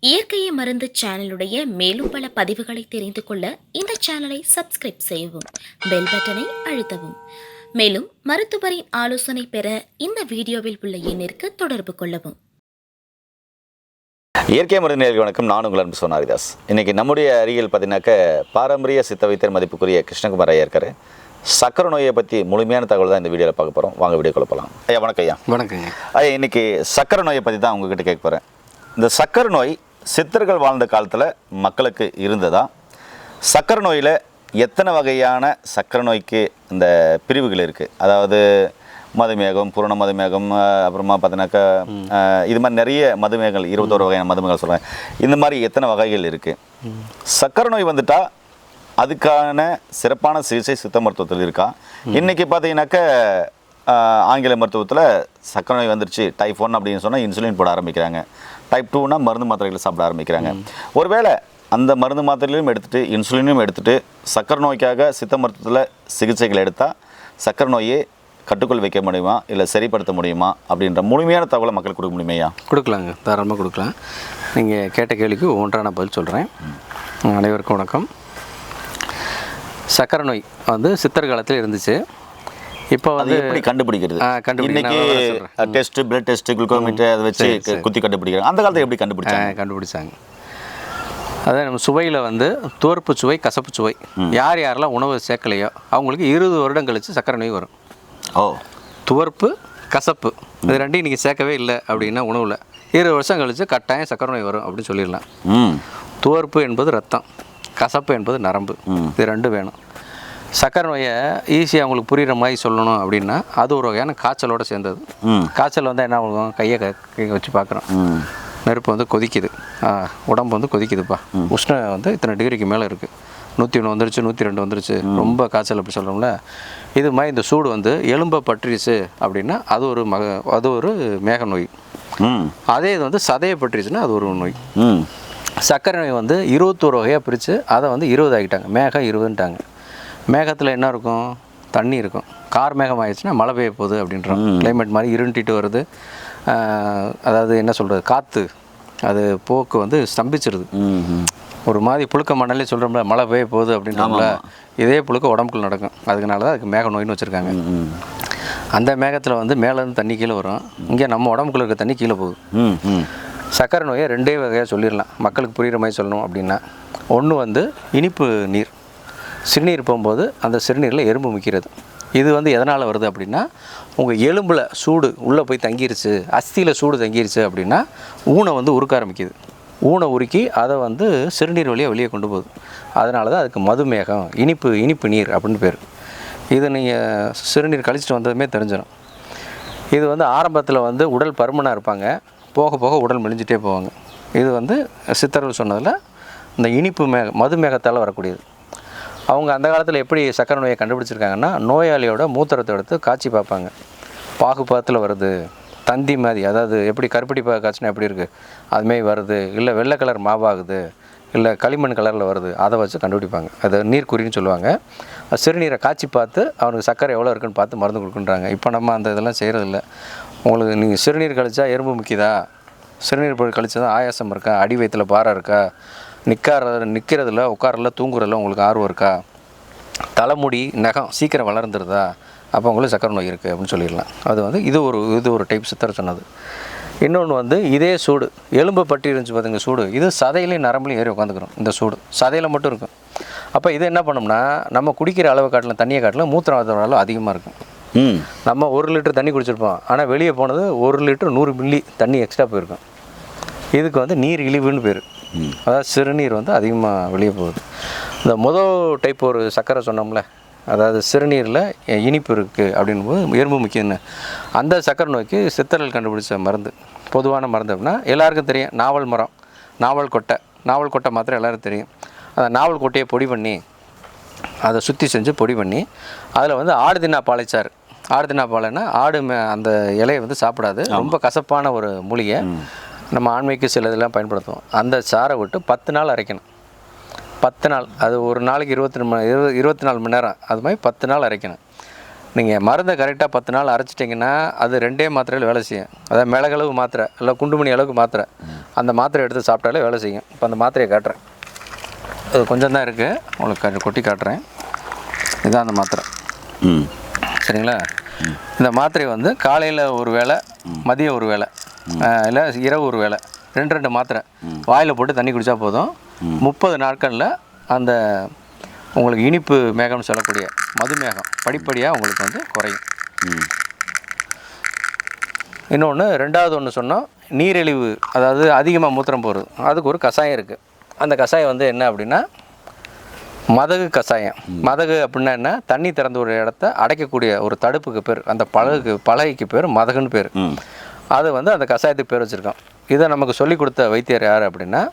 இயற்கையை மருந்து சேனலுடைய மேலும் பல பதிவுகளை தெரிந்து கொள்ள இந்த சேனலை சப்ஸ்கிரைப் செய்யவும், பெல் பட்டனை அழுத்தவும். மேலும் மருத்துவரின் ஆலோசனை பெற இந்த வீடியோவில் உள்ள எண்ணிற்கு தொடர்பு கொள்ளவும். இயற்கை மருந்து நேயர்களுக்கு வணக்கம். நான் உங்கள் அன்பு சோனாரிதாஸ். இன்றைக்கி நம்முடைய அருகில் பார்த்தீங்கன்னாக்க பாரம்பரிய சித்த வைத்தியர் மதிப்புக்குரிய கிருஷ்ணகுமார் ஐயா இருக்கார். சக்கரை நோயை பற்றி முழுமையான தகவல் தான் இந்த வீடியோவில் பார்க்க போகிறோம். வாங்க வீடியோ போகலாம். ஐயா வணக்கம். ஐயா வணக்கங்க. ஐயா இன்றைக்கி சக்கரை நோயை பற்றி தான் உங்ககிட்ட கேட்க போகிறேன். இந்த சக்கரை நோய் சித்தர்கள் வாழ்ந்த காலத்தில் மக்களுக்கு இருந்ததா? சக்கரை நோயில் எத்தனை வகையான சக்கரை நோய்க்கு இந்த பிரிவுகள் இருக்குது? அதாவது மதுமேகம், பூரண மதுமேகம், அப்புறமா பார்த்தீங்கன்னாக்கா இது மாதிரி நிறைய மதுமேகங்கள், 21 வகையான மதுமேகங்கள் சொல்கிறேன். இந்த மாதிரி எத்தனை வகைகள் இருக்குது? சக்கரை நோய் வந்துட்டால் அதுக்கான சிறப்பான சிகிச்சை சித்த மருத்துவத்தில் இருக்கா? இன்றைக்கி பார்த்தீங்கன்னாக்க ஆங்கில மருத்துவத்தில் சக்கரை நோய் வந்துருச்சு, டைப் 1 அப்படின்னு சொன்னால் இன்சுலின் போட ஆரம்பிக்கிறாங்க. டைப் 2னா மருந்து மாத்திரைகளை சாப்பிட ஆரம்பிக்கிறாங்க. ஒருவேளை அந்த மருந்து மாத்திரையிலையும் எடுத்துகிட்டு இன்சுலினும் எடுத்துகிட்டு சக்கரை நோய்க்காக சித்த மருத்துவத்தில் சிகிச்சைகள் எடுத்தால் சக்கரை நோயை கட்டுக்குள் வைக்க முடியுமா, இல்லை சரிப்படுத்த முடியுமா அப்படின்ற முழுமையான தகவலை மக்களுக்கு கொடுக்க முடியுமையா? கொடுக்கலாங்க, தாராளமாக கொடுக்கலாம். நீங்கள் கேட்ட கேள்விக்கு ஒவ்வொன்றாக நான் பதில் சொல்கிறேன். அனைவருக்கும் வணக்கம். சக்கரை நோய் வந்து சித்தர் காலத்தில் இருந்துச்சு. இப்போ வந்து எப்படி கண்டுபிடிக்கிறது? இன்னைக்கு டெஸ்ட், பிளட் டெஸ்ட், குளுக்கோமீட்டர் அதை வச்சு குத்தி கண்டுபிடிக்கிறாங்க. அந்த காலத்தில் எப்படி கண்டுபிடிச்சாங்க? அதான் நம்ம சுவையில் வந்து துவர்ப்பு சுவை, கசப்பு சுவை. யாரெல்லாம் உணவு சேர்க்கலையோ அவங்களுக்கு 20 வருடம் கழித்து சக்கரை நோய் வரும். துவர்ப்பு, கசப்பு இது ரெண்டையும் நீங்கள் சேர்க்கவே இல்லை அப்படின்னா உணவில் 20 வருஷம் கழித்து கட்டாயம் சக்கரை நோய் வரும் அப்படின்னு சொல்லிடலாம். துவர்ப்பு என்பது ரத்தம், கசப்பு என்பது நரம்பு. இது ரெண்டும் வேணும். சக்கரை நோயை ஈஸியாக அவங்களுக்கு புரிகிற மாதிரி சொல்லணும் அப்படின்னா அது ஒரு வகையான காய்ச்சலோடு சேர்ந்தது. காய்ச்சல் வந்தால் என்ன ஆகும்? கையை வச்சு பார்க்குறோம், நெருப்பு வந்து கொதிக்குது, உடம்பு வந்து கொதிக்குதுப்பா, உஷ்ணம் வந்து இத்தனை டிகிரிக்கு மேலே இருக்குது, 101 வந்துருச்சு, 102 வந்துருச்சு, ரொம்ப காய்ச்சல் அப்படி சொல்கிறோம்ல. இது மாதிரி இந்த சூடு வந்து எலும்பை பற்றிச்சு அப்படின்னா அது ஒரு மேக நோய். அதே இது வந்து சதையை பற்றிச்சுன்னா அது ஒரு நோய். சக்கரை நோய் வந்து 21 வகையாக பிரித்து அதை வந்து 20 ஆகிட்டாங்க. மேகம் 20ன்ட்டாங்க. மேகத்தில் என்ன இருக்கும்? தண்ணி இருக்கும். கார் மேகம் ஆயிடுச்சுன்னா மழை பெய்ய போகுது அப்படின்றோம். கிளைமேட் மாதிரி இருண்டிட்டு வருது. அதாவது என்ன சொல்கிறது, காற்று அது போக்கு வந்து ஸ்தம்பிச்சிருது. ஒரு மாதிரி புழுக்க மணலே சொல்கிறோம்ல, மழை பெய்ய போகுது அப்படின்றோம்ல, இதே புழுக்க உடம்புக்குள்ள நடக்கும். அதுக்குனால தான் அதுக்கு மேக நோயின்னு வச்சுருக்காங்க. அந்த மேகத்தில் வந்து மேலேருந்து தண்ணி கீழே வரும், இங்கே நம்ம உடம்புக்குள்ள இருக்க தண்ணி கீழே போகுது. சக்கரை நோயை 2 வகையாக சொல்லிடலாம், மக்களுக்கு புரிகிற மாதிரி சொல்லணும் அப்படின்னா. ஒன்று வந்து இனிப்பு நீர், சிறுநீர் போகும்போது அந்த சிறுநீரில் எறும்பு முக்கிறது. இது வந்து எதனால் வருது அப்படின்னா, உங்கள் எலும்பில் சூடு உள்ளே போய் தங்கிருச்சு, அஸ்தியில் சூடு தங்கிருச்சு அப்படின்னா ஊனை வந்து உருக்க ஆரம்பிக்குது. ஊனை உருக்கி அதை வந்து சிறுநீர் வழியாக வெளியே கொண்டு போகுது. அதனால தான் அதுக்கு மதுமேகம், இனிப்பு நீர் அப்படின்னு பேர். இது நீங்கள் சிறுநீர் கழிச்சிட்டு வந்ததுமே தெரிஞ்சிடும். இது வந்து ஆரம்பத்தில் வந்து உடல் பருமனாக இருப்பாங்க, போக போக உடல் மெலிஞ்சிட்டே போவாங்க. இது வந்து சித்தர்கள் சொன்னதில் இந்த மதுமேகத்தால் வரக்கூடியது. அவங்க அந்த காலத்தில் எப்படி சக்கரை நோயை கண்டுபிடிச்சிருக்காங்கன்னா, நோயாளியோட மூத்திரத்தை எடுத்து காய்ச்சி பார்ப்பாங்க. பாகுபாத்தில் வருது, தந்தி மாதிரி, அதாவது எப்படி கருப்பட்டி காய்ச்சினா எப்படி இருக்குது அதுமாரி வருது, இல்லை வெள்ளை கலர் மாவாகுது, இல்லை களிமண் கலரில் வருது, அதை வச்சு கண்டுபிடிப்பாங்க. அது நீர்க்குறின்னு சொல்லுவாங்க. சிறுநீரை காய்ச்சி பார்த்து அவனுக்கு சக்கரை எவ்வளோ இருக்குன்னு பார்த்து மருந்து கொடுக்குன்றாங்க. இப்போ நம்ம அந்த இதெல்லாம் செய்கிறதில்ல. உங்களுக்கு நீங்கள் சிறுநீர் கழிச்சா எறும்பு முக்கியதா, சிறுநீர் போய் கழிச்சா தான் ஆயாசம் இருக்கா, அடி வயிற்றில் பாரம் இருக்கா, நிற்கிறதுல உட்காரல தூங்குறதுல உங்களுக்கு ஆர்வம் இருக்கா, தலைமுடி நகம் சீக்கிரம் வளர்ந்துருதா, அப்போ உங்களுக்கு சக்கரை நோய் இருக்குது அப்படின்னு சொல்லிடலாம். அது வந்து இது ஒரு டைப் சித்தர் சொன்னது. இன்னொன்று வந்து இதே சூடு எலும்பை பற்றி இருந்துச்சு பார்த்துங்க, சூடு இது சதையிலையும் நரம்புலையும் ஏறி உட்காந்துக்கிறோம். இந்த சூடு சதையில் மட்டும் இருக்கும். அப்போ இது என்ன பண்ணோம்னா, நம்ம குடிக்கிற அளவு காட்டிலும் தண்ணியை காட்டிலும் மூத்திரம் அளவு அதிகமாக இருக்கும். நம்ம 1 லிட்டர் தண்ணி குடிச்சிருப்போம், ஆனால் வெளியே போனது 1 லிட்டர் 100 மில்லி தண்ணி எக்ஸ்ட்ரா போயிருக்கும். இதுக்கு வந்து நீர் இழிவுன்னு பேர். அதாவது சிறுநீர் வந்து அதிகமாக வெளியே போகுது. இந்த முதல் டைப் ஒரு சக்கரை சொன்னோம்ல, அதாவது சிறுநீரில் இனிப்பு இருக்குது அப்படின்போது எறும்பு முக்கியம்னு, அந்த சக்கரை நோய்க்கு சித்தர்கள் கண்டுபிடிச்ச மருந்து, பொதுவான மருந்து அப்படின்னா எல்லாருக்கும் தெரியும், நாவல் மரம், நாவல் கொட்டை மாத்திரம் எல்லோரும் தெரியும். அந்த நாவல் கொட்டையை பொடி பண்ணி அதை சுற்றி செஞ்சு பொடி பண்ணி அதில் வந்து ஆடு தின்னா பாலைச்சாறு. ஆடு தின்னா பாலைன்னா அந்த இலையை வந்து சாப்பிடாது, ரொம்ப கசப்பான ஒரு மூலிகை. நம்ம ஆண்மைக்கு சில இதெல்லாம் பயன்படுத்துவோம். அந்த சாரை விட்டு 10 நாள் அரைக்கணும். 10 நாள், அது ஒரு நாளைக்கு 24 மணி நேரம், அது மாதிரி 10 நாள் அரைக்கணும். நீங்கள் மருந்தை கரெக்டாக 10 நாள் அரைச்சிட்டிங்கன்னா அது 2 மாத்திரையில் வேலை செய்யும். அதாவது மிளகளவு மாத்திரை இல்லை குண்டுமணி அளவுக்கு மாத்திரை, அந்த மாத்திரை எடுத்து சாப்பிட்டாலே வேலை செய்யும். இப்போ அந்த மாத்திரையை காட்டுறேன். அது கொஞ்சம் தான் இருக்குது, உங்களுக்கு கொட்டி காட்டுறேன். இதுதான் அந்த மாத்திரை. சரிங்களா? இந்த மாத்திரை வந்து காலையில் ஒரு வேளை, மதியம் ஒரு வேளை, இல்லை இரவு ஒரு வேளை, 2 மாத்திரை வாயில் போட்டு தண்ணி குடித்தா போதும். 30 நாட்களில் அந்த உங்களுக்கு இனிப்பு மேகம்னு சொல்லக்கூடிய மதுமேகம் படிப்படியாக உங்களுக்கு வந்து குறையும். இன்னொன்று, ரெண்டாவது ஒன்று சொன்னோம், நீரிழிவு, அதாவது அதிகமாக மூத்திரம் போகிறது, அதுக்கு ஒரு கஷாயம் இருக்குது. அந்த கஷாயம் வந்து என்ன அப்படின்னா மதகு கஷாயம். மதகு அப்படின்னா என்ன? தண்ணி திறந்து ஒரு இடத்த அடைக்கக்கூடிய ஒரு தடுப்புக்கு பேர், அந்த பலகைக்கு பேர் மதகுன்னு பேர். அது வந்து அந்த கஷாயத்துக்கு பேர் வச்சுருக்கோம். இதை நமக்கு சொல்லிக் கொடுத்த வைத்தியர் யார் அப்படின்னா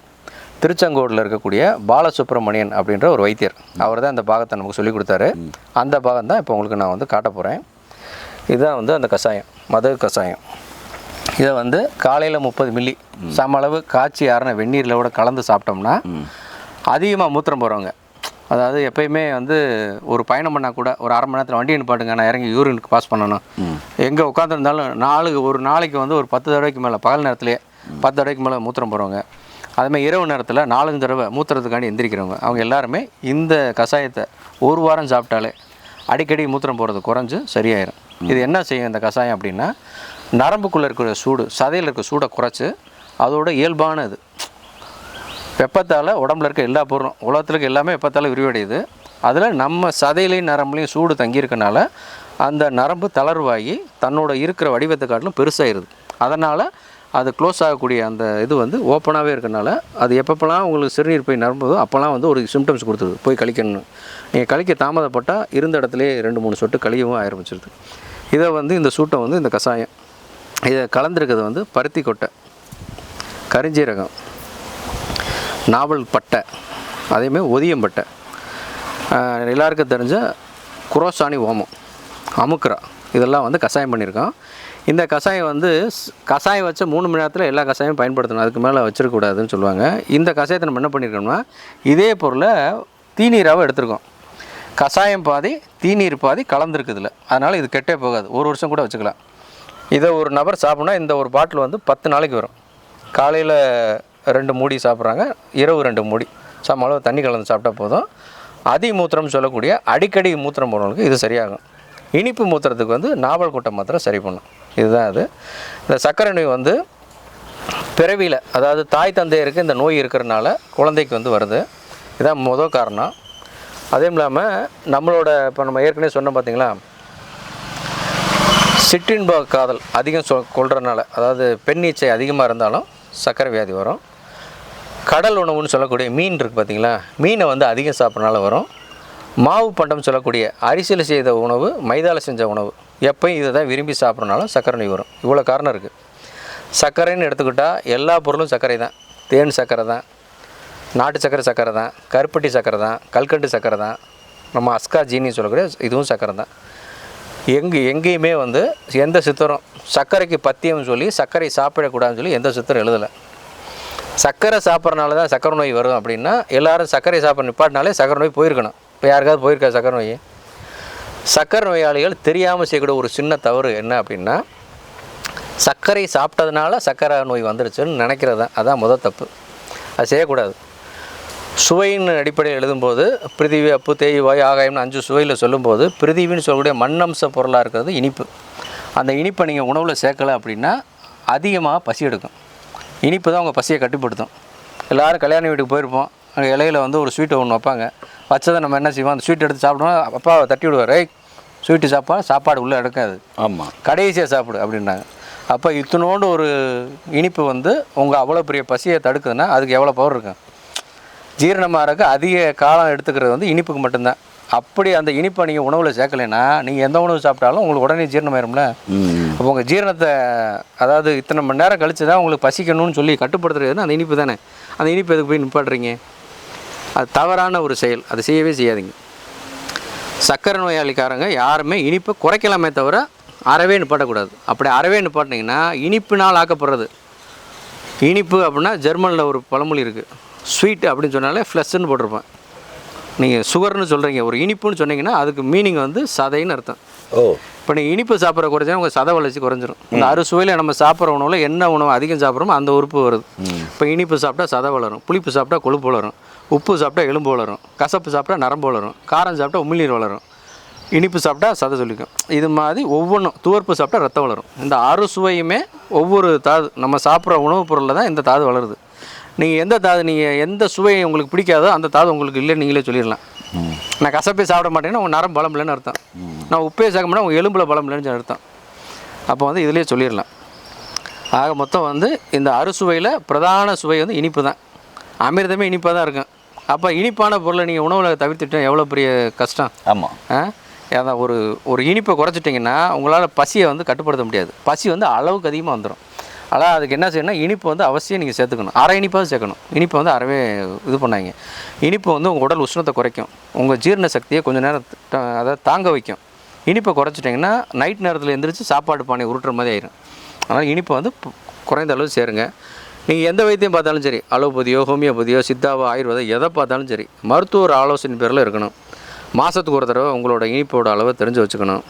திருச்செங்கோடில் இருக்கக்கூடிய பாலசுப்ரமணியன் அப்படின்ற ஒரு வைத்தியர். அவர் தான் அந்த பாகத்தை நமக்கு சொல்லிக் கொடுத்தாரு. அந்த பாகம் தான் இப்போ உங்களுக்கு நான் வந்து காட்ட போகிறேன். இதுதான் வந்து அந்த கஷாயம், மதகு கஷாயம். இதை வந்து காலையில் 30 மில்லி சம அளவு காய்ச்சி ஆறின வெந்நீரில் கூட கலந்து சாப்பிட்டோம்னா அதிகமாக மூத்திரம் போகிறவங்க, அதாவது எப்பயுமே வந்து ஒரு பயணம் பண்ணால் கூட ஒரு 1/2 மணி நேரத்தில் வண்டி நிப்பாட்டுங்க, நான் இறங்கி யூரினுக்கு பாஸ் பண்ணணும், எங்கே உட்காந்துருந்தாலும் ஒரு நாளைக்கு வந்து ஒரு 10 தடவைக்கு மேலே, பகல் நேரத்துலேயே 10 தடவைக்கு மேலே மூத்திரம் போகிறவங்க, அதுமாதிரி இரவு நேரத்தில் 4-5 தடவை மூத்திரத்துக்காண்டி எந்திரிக்கிறவங்க, அவங்க எல்லாருமே இந்த கஷாயத்தை 1 வாரம் சாப்பிட்டாலே அடிக்கடி மூத்திரம் போகிறது குறைஞ்சு சரியாயிடும். இது என்ன செய்யும் இந்த கஷாயம் அப்படின்னா, நரம்புக்குள்ளே இருக்கிற சூடு, சதையில் இருக்கிற சூடை குறைச்சி அதோட இயல்பான இது வெப்பத்தால் உடம்புல இருக்க எல்லா பொருளும், உலகத்தில் இருக்க எல்லாமே வெப்பத்தால் விரிவடையுது. அதில் நம்ம சதையிலையும் நரம்புலையும் சூடு தங்கியிருக்கனால அந்த நரம்பு தளர்வாகி தன்னோட இருக்கிற வடிவத்தை காட்டிலும் பெருசாகிடுது. அதனால் அது க்ளோஸ் ஆகக்கூடிய அந்த இது வந்து ஓப்பனாகவே இருக்கனால அது எப்பப்போலாம் உங்களுக்கு சிறுநீர் போய் நிரம்புதோ அப்போல்லாம் வந்து ஒரு சிம்டம்ஸ் கொடுத்துருது, போய் கழிக்கணும்னு. நீங்கள் கழிக்க தாமதப்பட்டால் இருந்த இடத்துலேயே 2-3 சொட்டு கழியவும் ஆரம்பிச்சிருது. இதை வந்து இந்த சூட்டை வந்து இந்த கஷாயம் இதை கலந்துருக்கிறது வந்து பருத்தி கொட்டை, கரிஞ்சீரகம், நாவல் பட்டை, அதேமாதிரி ஒதியம்பட்டை, எல்லாருக்கும் தெரிஞ்ச குரோசானி ஓமம், அமுக்குரா, இதெல்லாம் வந்து கஷாயம் பண்ணியிருக்கோம். இந்த கஷாயம் வந்து கஷாயம் வச்ச 3 மணி நேரத்தில் எல்லா கஷாயம் பயன்படுத்தணும், அதுக்கு மேலே வச்சிருக்கக்கூடாதுன்னு சொல்லுவாங்க. இந்த கஷாயத்தை நம்ம என்ன பண்ணியிருக்கோம்னா இதே பொருளை தீநீராக எடுத்துருக்கோம். கஷாயம் பாதி தீநீர் பாதி கலந்துருக்குதுல, அதனால் இது கெட்டே போகாது, 1 வருஷம் கூட வச்சுக்கலாம். இதை ஒரு நபர் சாப்பிட்னா இந்த ஒரு பாட்டில் வந்து 10 நாளைக்கு வரும். காலையில் 2 மூடி சாப்பிட்றாங்க, இரவு 2 மூடி சம அளவு தண்ணி கலந்து சாப்பிட்டா போதும். மூத்திரம் சொல்லக்கூடிய அடிக்கடி மூத்திரம் போகிறவங்களுக்கு இது சரியாகும். இனிப்பு மூத்திரத்துக்கு வந்து நாவல் கொட்டை மாத்திரை சரி பண்ணும். இதுதான் அது. இந்த சர்க்கரை நோய் வந்து பிறவியில், அதாவது தாய் தந்தையருக்கு இந்த நோய் இருக்கிறனால குழந்தைக்கு வந்து வருது. இதுதான் முதல் காரணம். அதேவும் இல்லாமல் நம்மளோட இப்போ நம்ம ஏற்கனவே சொன்னோம் பார்த்தீங்களா, சிற்றின்ப காதல் அதிகம் கொள்றதுனால, அதாவது பெண் இச்சை அதிகமாக இருந்தாலும் சர்க்கரை வியாதி வரும். கடல் உணவுன்னு சொல்லக்கூடிய மீன் இருக்குது பார்த்தீங்களா, மீனை வந்து அதிகம் சாப்பிட்றனால வரும். மாவு பண்டம் சொல்லக்கூடிய அரிசியில் செய்த உணவு, மைதாவில் செஞ்ச உணவு, எப்போயும் இதை தான் விரும்பி சாப்பிட்றனால சர்க்கரை நோய் வரும். இவ்வளோ காரணம் இருக்குது. சர்க்கரைன்னு எடுத்துக்கிட்டால் எல்லா பொருளும் சர்க்கரை தான். தேன் சர்க்கரை தான், நாட்டு சர்க்கரை தான், கருப்பட்டி சர்க்கரை தான், கல்கண்டு சர்க்கரை தான், நம்ம அஸ்கா ஜீனின்னு சொல்லக்கூடிய இதுவும் சர்க்கரை தான். எங்கேயுமே வந்து எந்த சித்தரும் சர்க்கரைக்கு பத்தியம்னு சொல்லி சர்க்கரை சாப்பிடக்கூடாதுன்னு சொல்லி எந்த சித்தரும் எழுதலை. சர்க்கரை சாப்பிட்றனால தான் சர்க்கரை நோய் வரும் அப்படின்னா எல்லோரும் சர்க்கரை சாப்பிட்ற நிப்பாட்டினாலே சர்க்கரை நோய் போயிருக்கணும். இப்போ யாருக்காவது போயிருக்கா சர்க்கரை நோய்? சர்க்கரை நோயாளிகள் தெரியாமல் செய்யக்கூடிய ஒரு சின்ன தவறு என்ன அப்படின்னா, சர்க்கரை சாப்பிட்டதுனால சர்க்கரை நோய் வந்துடுச்சுன்னு நினைக்கிறது தான். அதான் முதல் தப்பு. அது செய்யக்கூடாது. சுவையின் அடிப்படையில் எழுதும்போது பிரிதிவி, அப்பு, தேய், வாய், ஆகாயம்னு 5 சுவையில் சொல்லும்போது பிரிதிவின்னு சொல்லக்கூடிய மண்ணம்ச பொருளாக இருக்கிறது இனிப்பு. அந்த இனிப்பை நீங்கள் உணவில் சேர்க்கலை அப்படின்னா அதிகமாக பசி எடுக்கும். இனிப்பு தான் உங்கள் பசியை கட்டுப்படுத்தும். எல்லோரும் கல்யாண வீட்டுக்கு போயிருப்போம், அங்கே இலையில் வந்து ஒரு ஸ்வீட்டை ஒன்று வைப்பாங்க. வச்சதை நம்ம என்ன செய்வோம், அந்த ஸ்வீட் எடுத்து சாப்பிடுவோம். அப்பாவை தட்டி விடுவார், ஸ்வீட்டு சாப்பாடு உள்ளே எடுக்காது, ஆமாம் கடைசியாக சாப்பிடு அப்படின்றாங்க. அப்போ இத்தனோண்டு ஒரு இனிப்பு வந்து உங்கள் அவ்வளோ பெரிய பசியை தடுக்குதுன்னா அதுக்கு எவ்வளோ பவர் இருக்கும். ஜீரணமாகறதுக்கு அதிக காலம் எடுத்துக்கிறது வந்து இனிப்புக்கு மட்டும்தான். அப்படி அந்த இனிப்பை நீங்கள் உணவில் சேர்க்கலைன்னா நீங்கள் எந்த உணவு சாப்பிட்டாலும் உங்களுக்கு உடனே ஜீரணமாயிரும்ல. அப்போ உங்கள் ஜீரணத்தை, அதாவது இத்தனை மணி நேரம் கழித்து தான் உங்களுக்கு பசிக்கணும்னு சொல்லி கட்டுப்படுத்துறதுன்னா அந்த இனிப்பு தானே. அந்த இனிப்பு எதுக்கு போய் நிப்பாட்டுறீங்க? அது தவறான ஒரு செயல், அதை செய்யவே செய்யாதீங்க. சர்க்கரை நோயாளிக்காரங்க யாருமே இனிப்பை குறைக்கலாமே தவிர அறவே நிப்பாட்டக்கூடாது. அப்படி அறவே நிப்பாட்டினீங்கன்னா இனிப்பினால் ஆக்கப்படுறது. இனிப்பு அப்படின்னா ஜெர்மனில் ஒரு பழமொழி இருக்குது, ஸ்வீட் அப்படின்னு சொன்னாலே ஃப்ளஷ்ன்னு போட்டிருப்பேன். நீங்கள் சுகர்னு சொல்கிறீங்க, ஒரு இனிப்புன்னு சொன்னீங்கன்னா அதுக்கு மீனிங் வந்து சதைன்னு அர்த்தம். ஓ. இப்போ நீங்கள் இனிப்பு சாப்பிட்ற குறைச்சா உங்கள் சத வளர்ச்சி குறைஞ்சிரும். இந்த அறுசுவையில் நம்ம சாப்பிட்ற உணவில் என்ன உணவு அதிகம் சாப்பிட்றோமோ அந்த உறுப்பு வருது. இப்போ இனிப்பு சாப்பிட்டா சத வளரும், புளிப்பு சாப்பிட்டா கொழுப்பு வளரும், உப்பு சாப்பிட்டா எலும்பு வளரும், கசப்பு சாப்பிட்டா நரம்பு வளரும், காரம் சாப்பிட்டா உமிழ்நீர் வளரும், இனிப்பு சாப்பிட்டா சதை சொல்லிக்கும். இது மாதிரி ஒவ்வொன்றும், துவர்ப்பு சாப்பிட்டா ரத்தம் வளரும். இந்த அறுசுவையுமே ஒவ்வொரு தாது நம்ம சாப்பிட்ற உணவுப் பொருளில் தான் இந்த தாது வளருது. நீங்கள் எந்த தாது, நீங்கள் எந்த சுவை உங்களுக்கு பிடிக்காதோ அந்த தாது உங்களுக்கு இல்லைன்னு நீங்களே சொல்லிடலாம். நான் கசப்பே சாப்பிட மாட்டேங்கன்னா உங்கள் நரம் பலம் இல்லைன்னு அர்த்தம். நான் உப்பே சேர்க்க மாட்டேன் உங்கள் எலும்பில் பலம் இல்லைன்னு அர்த்தம். அப்போ வந்து இதிலே சொல்லிடலாம். ஆக மொத்தம் வந்து இந்த அறுசுவையில் பிரதான சுவை வந்து இனிப்பு தான். அமிர்தமே இனிப்பாக தான் இருக்கும். அப்போ இனிப்பான பொருளை நீங்கள் உணவில் தவிர்த்துட்டா எவ்வளோ பெரிய கஷ்டம். ஆமாம். அதான் ஒரு இனிப்பை குறைச்சிட்டிங்கன்னா உங்களால் பசியை வந்து கட்டுப்படுத்த முடியாது. பசி வந்து அளவுக்கு அதிகமாக வந்துடும். ஆனால் அதுக்கு என்ன செய்யணும்னா இனிப்பு வந்து அவசியம் நீங்கள் சேர்த்துக்கணும். அரை இனிப்பாக சேர்க்கணும். இனிப்பை வந்து அறவே இது பண்ணாங்க. இனிப்பு வந்து உங்கள் உடல் உஷ்ணத்தை குறைக்கும், உங்கள் ஜீரண சக்தியை கொஞ்சம் நேரம் அதை தாங்க வைக்கும். இனிப்பை குறைச்சிட்டிங்கன்னா நைட் நேரத்தில் எந்திரிச்சு சாப்பாடு பானை உருட்டுற மாதிரி ஆயிடும். அதனால் இனிப்பை வந்து குறைந்த அளவு சேருங்க. நீங்கள் எந்த வைத்தியம் பார்த்தாலும் சரி, அலோபதியோ ஹோமியோபதியோ சித்தாவோ ஆயுர்வேதம் எதை பார்த்தாலும் சரி, மருத்துவர் ஆலோசனை பேரில் இருக்கணும். மாதத்துக்கு ஒரு தடவை உங்களோட இனிப்போட அளவை தெரிஞ்சு வச்சுக்கணும்.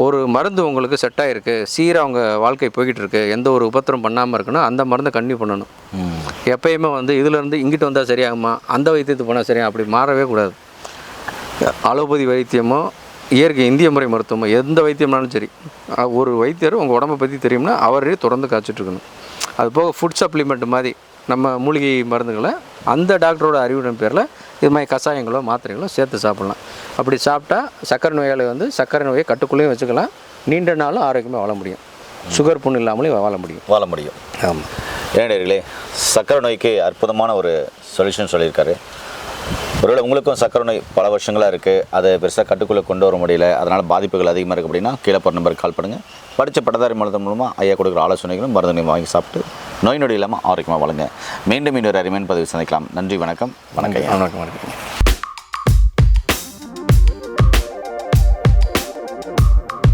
ஒரு மருந்து உங்களுக்கு செட் ஆகிருக்கு, சீராக உங்கள் வாழ்க்கை போய்கிட்டு இருக்குது, எந்த ஒரு உபத்திரம் பண்ணாமல் இருக்கணும், அந்த மருந்தை கண்டினியூ பண்ணணும். எப்பயுமே வந்து இதிலேருந்து இங்கிட்டு வந்தால் சரியாகுமா, அந்த வைத்தியத்துக்கு போனால் சரியா, அப்படி மாறவே கூடாது. அலோபதி வைத்தியமோ இயற்கை இந்திய முறை மருத்துவமோ எந்த வைத்தியம்னாலும் சரி, ஒரு வைத்தியர் உங்கள் உடம்பை பற்றி தெரியும்னா அவரே தொடர்ந்து காய்ச்சிட்ருக்கணும். அது போக ஃபுட் சப்ளிமெண்ட் மாதிரி நம்ம மூலிகை மருந்துகளை அந்த டாக்டரோட அறிவுடன் பேரில் இது மாதிரி கஷாயங்களோ மாத்திரைகளோ சேர்த்து சாப்பிட்லாம். அப்படி சாப்பிட்டா சர்க்கரை நோயாளி வந்து சர்க்கரை நோயை கட்டுக்குள்ளேயும் வச்சுக்கலாம், நீண்ட நாளும் ஆரோக்கியமாக வாழ முடியும், சுகர் புண் இல்லாமலே வாழ முடியும். ஆமாம். ஏனே சர்க்கரை நோய்க்கு அற்புதமான ஒரு சொல்யூஷன் சொல்லியிருக்காரு. ஒருவேளை உங்களுக்கும் சர்க்கரை நோய் பல வருஷங்களாக இருக்குது, அதை பெருசாக கட்டுக்குள்ளே கொண்டு வர முடியல, அதனால் பாதிப்புகள் அதிகமாக இருக்குது அப்படின்னா கீழே போகிற நம்பருக்கு கால் பண்ணுங்கள். படித்த பட்டதாரி மருத்துவம் மூலமாக ஐயா கொடுக்குற ஆலோசனைகளும் மருந்துகளையும் வாங்கி சாப்பிட்டு நோய் நொடி இல்லாமல் ஆரோக்கியமாக வளங்க. மீண்டும் இன்னொரு அருமையான பதிவு சந்திக்கலாம். நன்றி, வணக்கம். வணக்கம்.